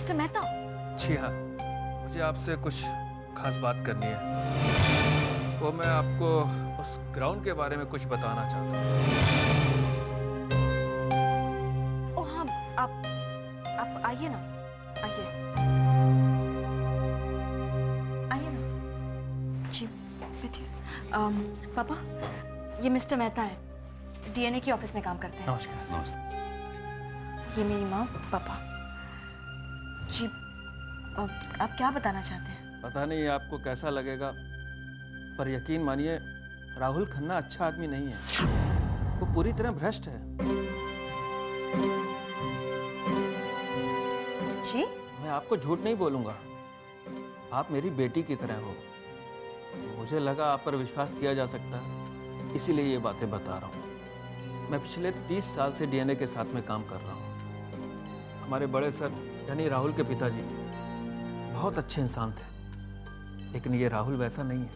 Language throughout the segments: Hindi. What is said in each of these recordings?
मिस्टर मेहता। जी हाँ, मुझे आपसे कुछ खास बात करनी है। वो मैं आपको उस ग्राउंड के बारे में कुछ बताना चाहता हूँ। ओह हाँ, आप आइए ना, आइए आइए ना। जी बैठिए। पापा, ये मिस्टर मेहता है, डीएनए की ऑफिस में काम करते हैं। नमस्कार। नमस्ते। ये मेरी माँ, पापा। जी, आप क्या बताना चाहते हैं? पता नहीं आपको कैसा लगेगा, पर यकीन मानिए राहुल खन्ना अच्छा आदमी नहीं है। वो पूरी तरह भ्रष्ट है। जी? मैं आपको झूठ नहीं बोलूंगा, आप मेरी बेटी की तरह हो। मुझे लगा आप पर विश्वास किया जा सकता है, इसीलिए ये बातें बता रहा हूँ। मैं पिछले 30 साल से डीएनए के साथ में काम कर रहा हूँ। हमारे बड़े सर यानी राहुल के पिताजी बहुत अच्छे इंसान थे, लेकिन ये राहुल वैसा नहीं है।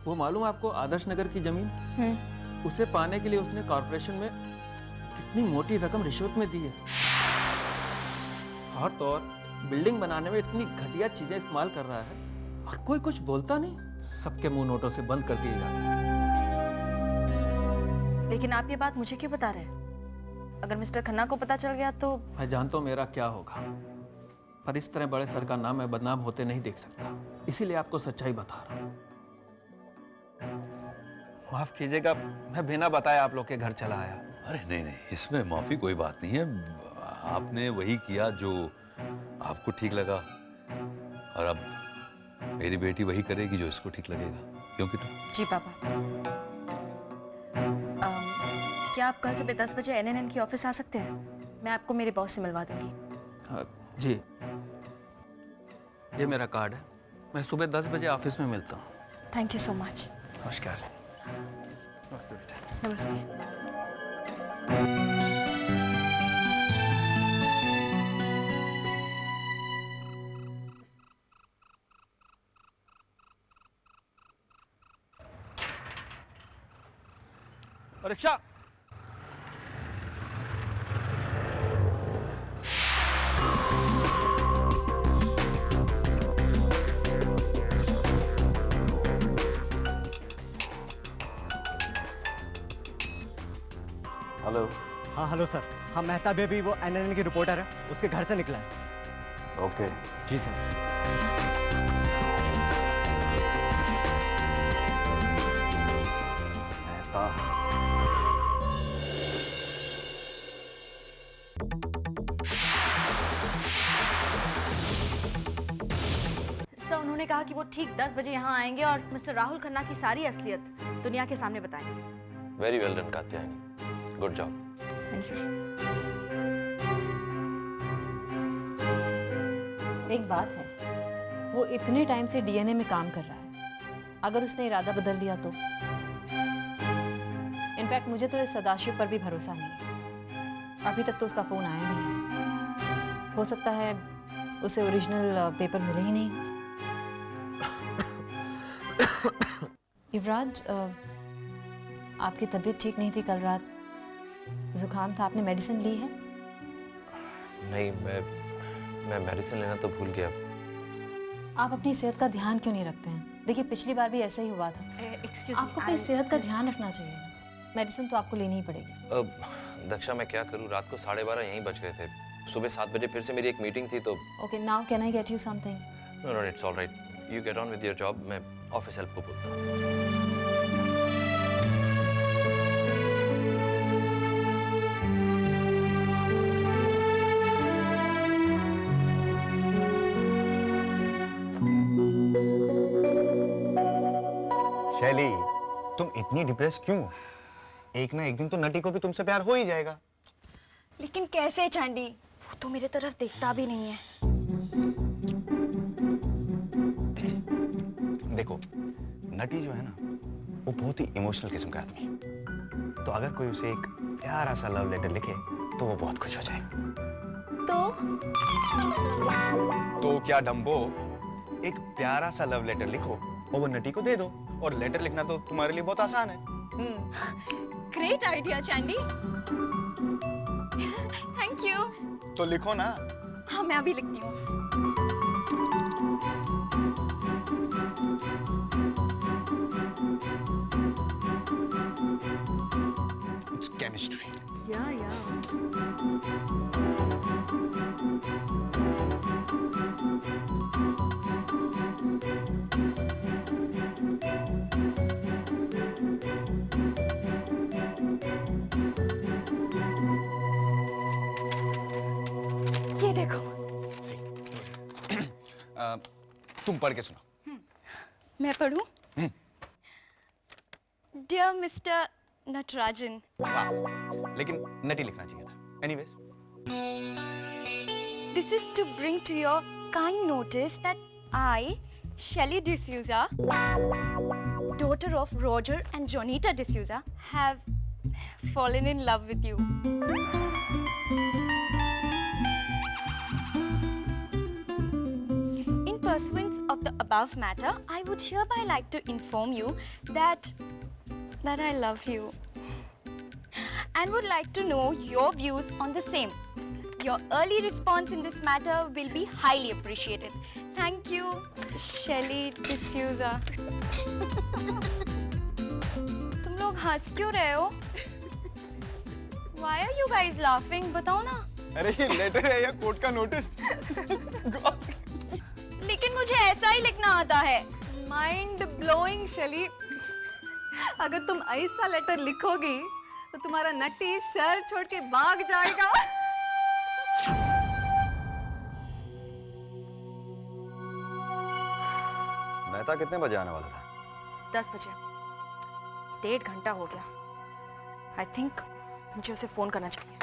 वो मालूम आपको आदर्श नगर की जमीन, उसे पाने के लिए उसने कॉर्पोरेशन में कितनी मोटी रकम रिश्वत में दी है। और तो और बिल्डिंग बनाने में इतनी घटिया चीजें इस्तेमाल कर रहा है और कोई कुछ बोलता नहीं। सबके मुंह नोटों से बंद कर दिए जाते हैं। लेकिन आप ये बात मुझे क्यों बता रहे हैं? अगर मिस्टर खन्ना को पता चल गया तो? मैं जानता हूं मेरा क्या होगा, पर इस तरह बड़े सर का नाम मैं बदनाम होते नहीं देख सकता, इसीलिए आपको सच्चाई बता रहा हूं। माफ कीजिएगा, मैं बिना बताए आप लोग के घर चला आया। अरे नहीं नहीं, इसमें माफी कोई बात नहीं है। आपने वही किया जो आपको ठीक लगा, और अब मेरी बेटी वही करेगी जो इसको ठीक लगेगा। क्यों किट्टू? जी पापा। क्या आप कल सुबह 10 बजे एनएनएन की ऑफिस आ सकते हैं? मैं आपको मेरे बॉस से मिलवा दूंगी। जी, ये मेरा कार्ड है। मैं सुबह 10 बजे ऑफिस में मिलता हूँ। Thank you so much. नमस्कार। नमस्ते बेटा। नमस्ते। रिक्शा। हेलो। हाँ हेलो सर, हाँ मेहता बेबी वो एनएनएन की रिपोर्टर है, उसके घर से निकला है। ओके। जी सर। सर, उन्होंने कहा कि वो ठीक 10 बजे यहाँ आएंगे और मिस्टर राहुल खन्ना की सारी असलियत दुनिया के सामने बताएंगे। Very well done Katyayani, good job. Thank you. एक बात है, वो इतने टाइम से डीएनए में काम कर रहा है, अगर उसने इरादा बदल दिया तो? इनफैक्ट मुझे तो इस सदाशिव पर भी भरोसा नहीं है। अभी तक तो उसका फोन आया नहीं है। हो सकता है उसे ओरिजिनल पेपर मिले ही नहीं। युवराज, आपकी तबीयत ठीक नहीं थी कल रात, जुकाम था, आपने मेडिसिन ली है? नहीं, मैं मेडिसिन लेना तो भूल गया। आप अपनी सेहत का ध्यान क्यों नहीं रखते हैं? देखिए पिछली बार भी ऐसा ही हुआ था। आपको अपनी सेहत का ध्यान रखना चाहिए। मेडिसिन तो आपको लेनी ही पड़ेगी। दक्षा, मैं क्या करूं, रात को 12:30 यहीं बज गए थे। सुबह 7 बजे फिर से मेरी एक मीटिंग थी तो। Okay, now can I get you something? No no, it's alright, you get on with your job. मैं ऑफिस हेल्प को बोलता हूं। शैली, तुम इतनी डिप्रेस क्यों? एक ना एक दिन तो नटी को भी तुमसे प्यार हो ही जाएगा। लेकिन कैसे चांडी? वो तो मेरे तरफ देखता भी नहीं है। देखो, नटी जो है ना, वो बहुत ही इमोशनल किस्म का आदमी है। तो अगर कोई उसे एक प्यारा सा लव लेटर लिखे तो वो बहुत खुश हो जाएगा। तो क्या डम्बो, एक प्यारा सा लव लेटर लिखो और वो नटी को दे दो, और लेटर लिखना तो तुम्हारे लिए बहुत आसान है। Great idea Chandi. Thank you. तो लिखो ना। हाँ, मैं अभी लिखती हूँ। It's chemistry. ये देखो। तुम पढ़ के सुनाओ। मैं पढ़ूं? डियर मिस्टर नटराजन, वाह, लेकिन नटी लिखना चाहिए था। Anyways, this is to bring to your kind notice that I, Shelley D'Souza, daughter of Roger and Jonita D'Souza, have fallen in love with you. In pursuance of the above matter, I would hereby like to inform you that I love you and would like to know your views on the same. Your early response in this matter will be highly appreciated. Thank you, Shelley D'Souza. तुम लोग हंस क्यों रहे हो? Why are you guys laughing? बताओ ना। अरे ये लेटर है या कोर्ट का नोटिस? लेकिन मुझे ऐसा ही लिखना आता है। माइंड ब्लोइंग शैली। अगर तुम ऐसा लेटर लिखोगी तो तुम्हारा नटी शहर छोड़ के भाग जाएगा। मेहता कितने बजे आने वाला था? 10 बजे। 1.5 घंटा हो गया। आई थिंक मुझे उसे फोन करना चाहिए।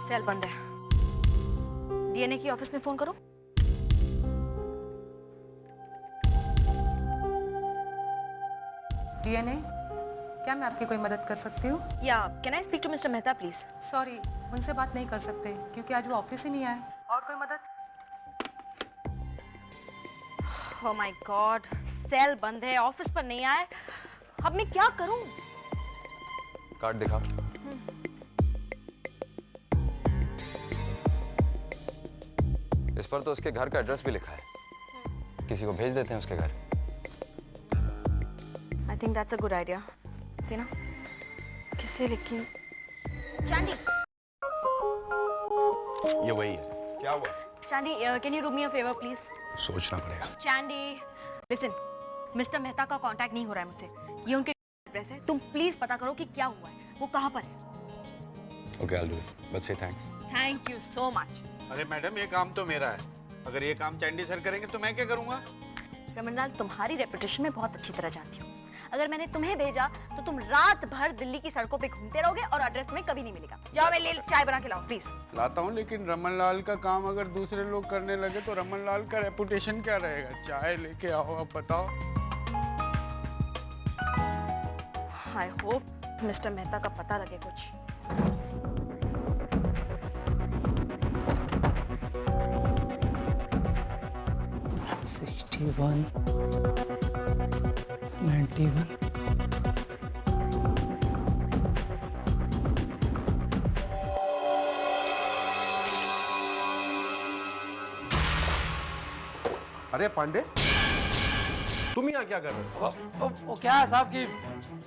सेल बंद है। डीएनए की ऑफिस में फोन करो। डीएनए, क्या मैं आपकी कोई मदद कर सकती हूँ? या can I speak to mister Mehta please? Sorry, उनसे बात नहीं कर सकते क्योंकि आज वो ऑफिस ही नहीं आए। और कोई मदद? ओह माय गॉड, सेल बंद है, ऑफिस पर नहीं आए। अब मैं क्या करूं? कार्ड दिखा। इस पर तो उसके घर का एड्रेस भी लिखा है। किसी को भेज देते हैं उसके घर। I think that's a good idea. Tina, किससे लिखी? चांदी। ये वही है। क्या हुआ? Chandi, can you do me a favour please? सोचना पड़ेगा। चांदी, लिसन, मिस्टर मेहता का कांटेक्ट नहीं हो रहा है मुझसे। ये उनके एड्रेस है। तुम प्लीज पता करो कि क्या हुआ है, वो कहाँ पर है। Okay, I will do it, but say thanks. Thank you so much. अरे मैडम, ये काम तो मेरा है। अगर ये काम चैंडी सर करेंगे तो मैं क्या करूंगा? रमनलाल, तुम्हारी रेपुटेशन में बहुत अच्छी तरह जानती हूँ। अगर मैंने तुम्हें भेजा तो तुम रात भर दिल्ली की सड़कों पे घूमते रहोगे और एड्रेस तुम्हें कभी नहीं मिलेगा। जाओ, मेरे लिए चाय बना के लाओ प्लीज। लाता हूँ, लेकिन रमनलाल का काम अगर दूसरे लोग करने लगे तो रमनलाल का रेपुटेशन क्या रहेगा? चाय लेके आओ, अब बताओ। आई होप मिस्टर मेहता का पता लगे कुछ। 61, 91। अरे पांडे, तुम यहाँ क्या कर रहे हो? वो क्या है साहब कि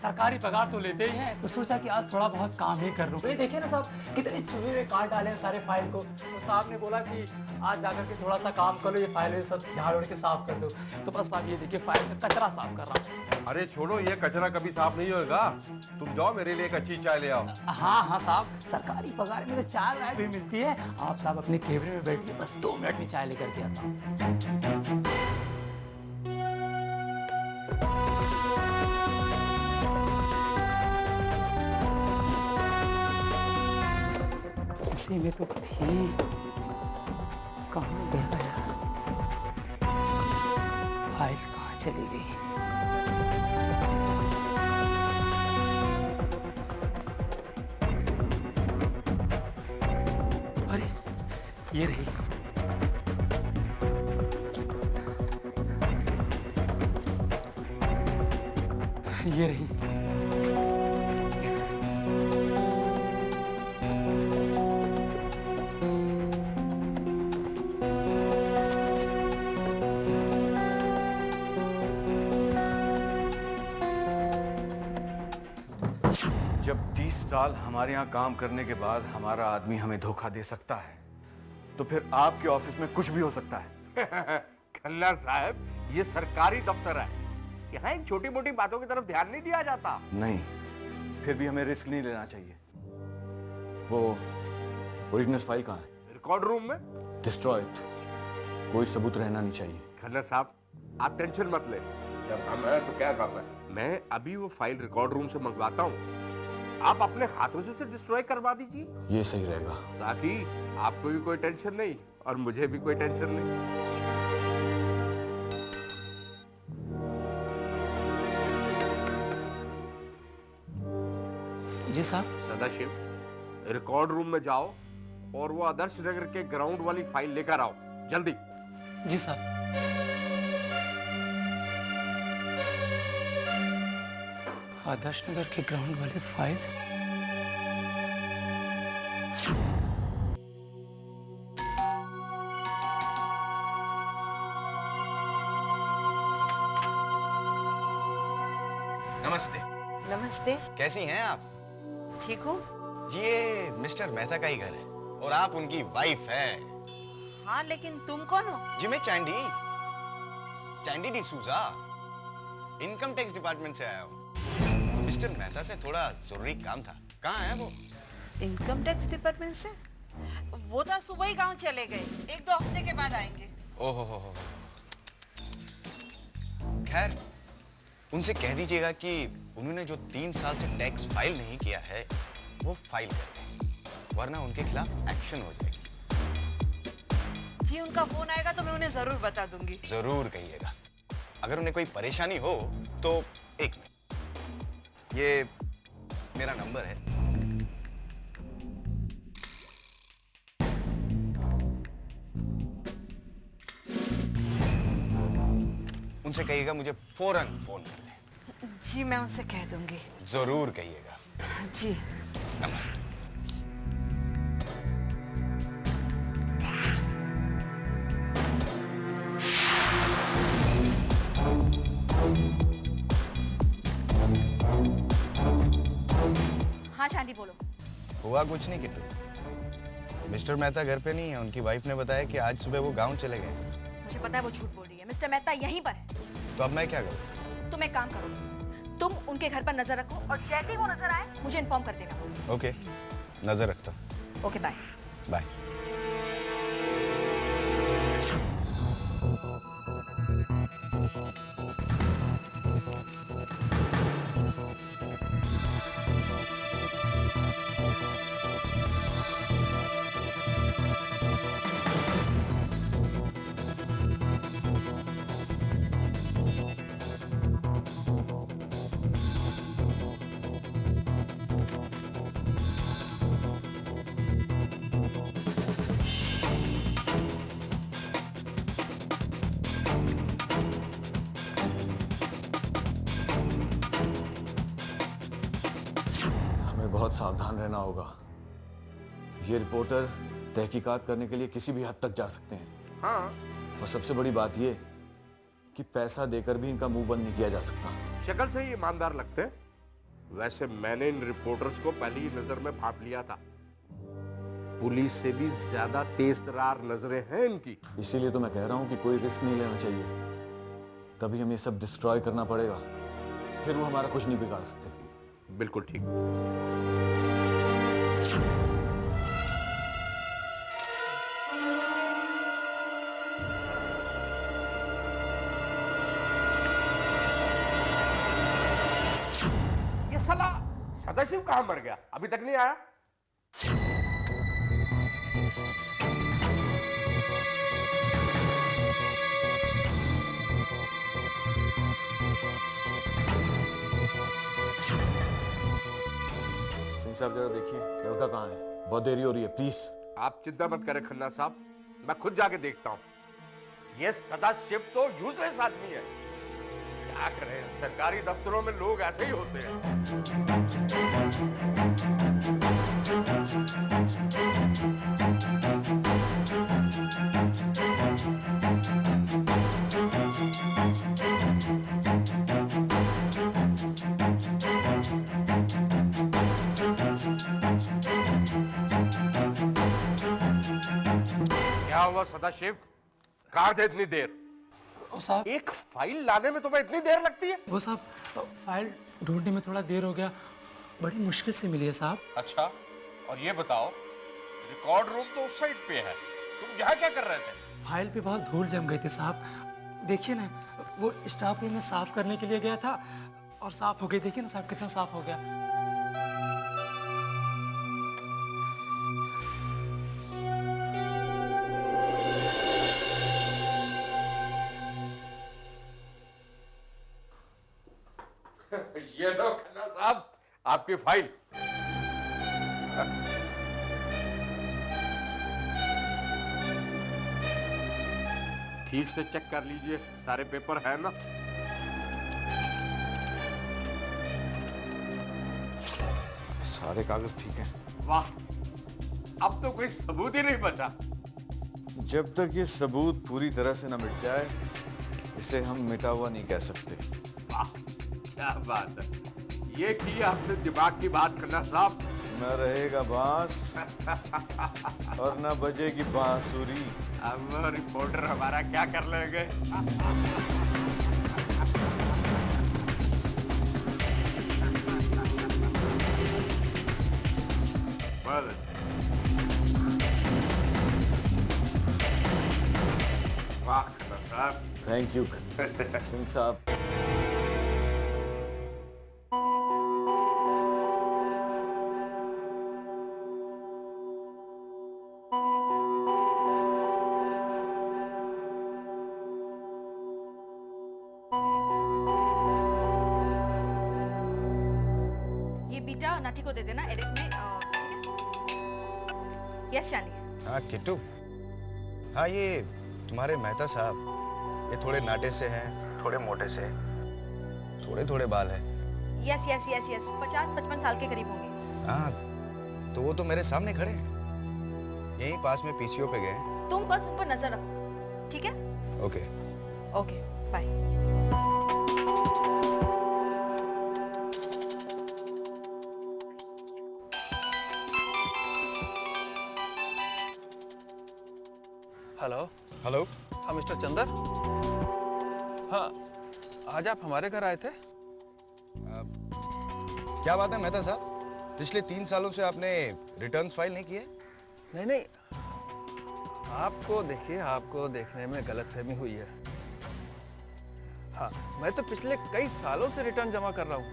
सरकारी पगार तो लेते ही हैं, तो सोचा कि आज थोड़ा बहुत काम ही कर लूं। ये देखिए ना साहब, कितने चूहे में काट डाले हैं सारे फाइल को। तो साहब ने बोला कि आज जाकर के थोड़ा सा काम कर लो, ये फाइल सब झाड़ उड़ के साफ कर दो। तो बस साहब ये देखिए फाइल का कचरा साफ कर रहा हूँ। अरे छोड़ो, ये कचरा कभी साफ नहीं होगा। तुम जाओ, मेरे लिए एक अच्छी चाय ले आओ। हाँ हाँ साहब, सरकारी पगार में तो चाय वाय भी मिलती है। आप साहब अपने कैमरे में बैठिए, बस 2 मिनट में चाय लेकर के आता हूँ। इसी में तो थी, कहाँ गया? फाइल कहाँ चली गई? अरे ये रही। ये रही। जब 30 साल हमारे यहाँ काम करने के बाद हमारा आदमी हमें धोखा दे सकता है, तो फिर आपके ऑफिस में कुछ भी हो सकता है। खन्ना साहब, ये सरकारी दफ्तर है, यहाँ इन छोटी मोटी बातों की तरफ ध्यान नहीं दिया जाता। नहीं, फिर भी हमें रिस्क नहीं लेना चाहिए। वो ओरिजिनल फाइल कहाँ है? रिकॉर्ड रूम में। डिस्ट्रॉयड, कोई सबूत रहना नहीं चाहिए। खन्ना साहब, आप टेंशन मत ले, जब हम है तो क्या करना है। मैं अभी वो फाइल रिकॉर्ड रूम से मंगवाता हूँ, आप अपने हाथों से उसे डिस्ट्रॉय करवा दीजिए। ये सही रहेगा, ताकि आपको भी कोई टेंशन नहीं और मुझे भी कोई टेंशन नहीं। जी साहब। सदाशिव, रिकॉर्ड रूम में जाओ और वो आदर्श नगर के ग्राउंड वाली फाइल लेकर आओ, जल्दी। जी साहब। आदर्श नगर के ग्राउंड वाली फाइल। नमस्ते। नमस्ते। कैसी हैं आप? ठीक हूँ। जी, ये मिस्टर मेहता का ही घर है और आप उनकी वाइफ है। हाँ, लेकिन तुम कौन हो? जी, मैं चैंडी डिसूजा, इनकम टैक्स डिपार्टमेंट से आया हूँ। मिस्टर मेहता से थोड़ा जरूरी काम था। कहाँ है वो? इनकम टैक्स डिपार्टमेंट से? वो तो सुबह ही गांव चले गए, 1-2 हफ्ते के बाद आएंगे। ओहो हो। खैर, उनसे कह दीजिएगा कि उन्होंने जो 3 साल से टैक्स फाइल नहीं किया है, वो फाइल कर दें, वरना उनके खिलाफ एक्शन हो जाएगी। जी, उनका फोन आएगा तो मैं उन्हें जरूर बता दूंगी। जरूर कहिएगा। अगर उन्हें कोई परेशानी हो तो 1 मिनट, ये मेरा नंबर है। उनसे कहिएगा मुझे फौरन फोन कर दें। जी, मैं उनसे कह दूंगी। जरूर कहिएगा। जी, नमस्ते। हाँ शांति, बोलो। हुआ कुछ नहीं किट्टू। मिस्टर मेहता घर पे नहीं है। उनकी वाइफ ने बताया कि आज सुबह वो गांव चले गए। मुझे पता है वो झूठ बोल रही है। मिस्टर मेहता यहीं पर है। तो अब मैं क्या करूं? तुम एक काम करो, तुम उनके घर पर नजर रखो और जैसे ही वो नजर आए मुझे इन्फॉर्म कर देना। ओके, नजर रखता हूं। Okay, bye. बाय। बहुत सावधान रहना होगा। ये रिपोर्टर तहकीकात करने के लिए किसी भी हद तक जा सकते हैं। हाँ। और सबसे बड़ी बात ये कि पैसा देकर भी इनका मुंह बंद नहीं किया जा सकता। शक्ल से ही ईमानदार लगते हैं। वैसे मैंने इन रिपोर्टर्स को पहली ही नजर में भांप लिया था। पुलिस से भी ज्यादा तेज तरार नजरें हैं इनकी। इसीलिए तो मैं कह रहा हूं कि कोई रिस्क नहीं लेना चाहिए। तभी हमें सब डिस्ट्रॉय करना पड़ेगा, फिर वो हमारा कुछ नहीं बिगाड़ सकते। बिल्कुल ठीक। ये साला सदाशिव कहां मर गया? अभी तक नहीं आया। साहब जरा देखिए, लड़का कहाँ है? बहुत देरी हो रही है, प्लीज। आप चिंता मत करें खन्ना साहब, मैं खुद जाके देखता हूं। ये सदाशिव तो यूजलेस आदमी है। क्या करें, सरकारी दफ्तरों में लोग ऐसे ही होते हैं। क्या हुआ सदाशिव, कहाँ थे इतनी देर? साहब एक फाइल लाने में तुम्हें इतनी देर लगती है? वो साहब फाइल ढूंढने में थोड़ा देर हो गया, बड़ी मुश्किल से मिली है साहब। अच्छा, और ये बताओ, रिकॉर्ड रूम तो उस साइड पे है, तुम यहाँ क्या कर रहे थे? फाइल पे बहुत धूल जम गई थी साहब, देखिए ना, वो स्टाफ रूम में साफ करने के लिए गया था और साफ हो गई। देखिए ना साहब कितना साफ हो गया। ये लो खन्ना साहब, आपकी फाइल। ठीक से चेक कर लीजिए, सारे पेपर है ना? सारे कागज ठीक है। वाह, अब तो कोई सबूत ही नहीं बचा। जब तक ये सबूत पूरी तरह से न मिट जाए, इसे हम मिटा हुआ नहीं कह सकते। वाह, क्या बात है, ये की आपने दिमाग की बात करना साहब। न रहेगा बांस और न बजेगी बांसुरी। अब रिपोर्टर हमारा क्या कर लेंगे? वाह साहब, थैंक यू सिंह साहब। ये बीटा नाटी को दे देना एडिट में, ठीक है? यस चांदी। हाँ किट्टू, हाँ ये तुम्हारे मेहता साहब, ये थोड़े नाटे से हैं, थोड़े मोटे से, थोड़े थोड़े बाल हैं। यस यस यस यस, 50-55 साल के करीब होंगे। हाँ, तो वो तो मेरे सामने खड़े हैं, यहीं पास में पीसीओ पे गए हैं। तुम बस उन पर नजर रखो, ठीक है? Okay okay, bye. Hello. Hello. हाँ मिस्टर चंदर, हाँ आज आप हमारे घर आए थे? क्या बात है मेहता साहब, पिछले 3 सालों से आपने रिटर्न्स फाइल नहीं किए? नहीं नहीं, आपको देखिए, आपको देखने में गलतफहमी हुई है। हाँ, मैं तो पिछले कई सालों से रिटर्न जमा कर रहा हूँ।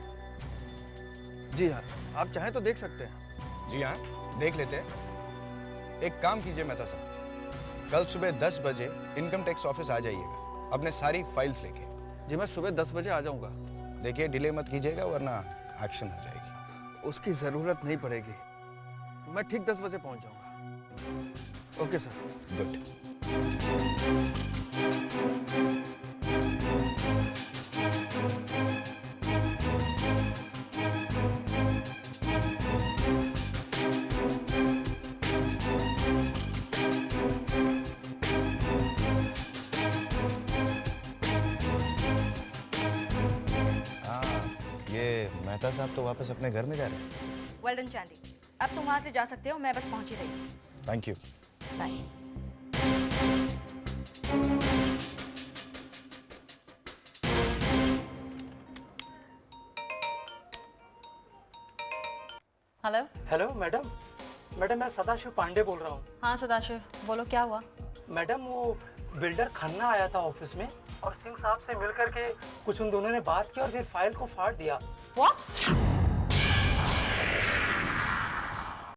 जी हाँ, आप चाहें तो देख सकते हैं। जी हाँ, देख लेते हैं। एक काम कीजिए मेहता साहब, कल सुबह 10 बजे इनकम टैक्स ऑफिस आ जाइएगा अपने सारी फाइल्स लेके। जी मैं सुबह 10 बजे आ जाऊंगा। देखिए डिले मत कीजिएगा वरना एक्शन हो जाएगी। उसकी जरूरत नहीं पड़ेगी, मैं ठीक 10 बजे पहुंच जाऊंगा। Okay sir. गुड। मेहता साहब तो वापस अपने घर में जा रहे हैं। वेल डन चांदी, अब तुम वहां से जा सकते हो, मैं बस पहुंच ही रही हूँ। Thank you. Bye. Hello. Hello madam, madam मैं सदाशिव पांडे बोल रहा हूँ। हाँ सदाशिव, बोलो क्या हुआ? मैडम वो बिल्डर खन्ना आया था ऑफिस में और सिंह साहब से मिल करके कुछ उन दोनों ने बात की और फिर फाइल को फाड़ दिया। What?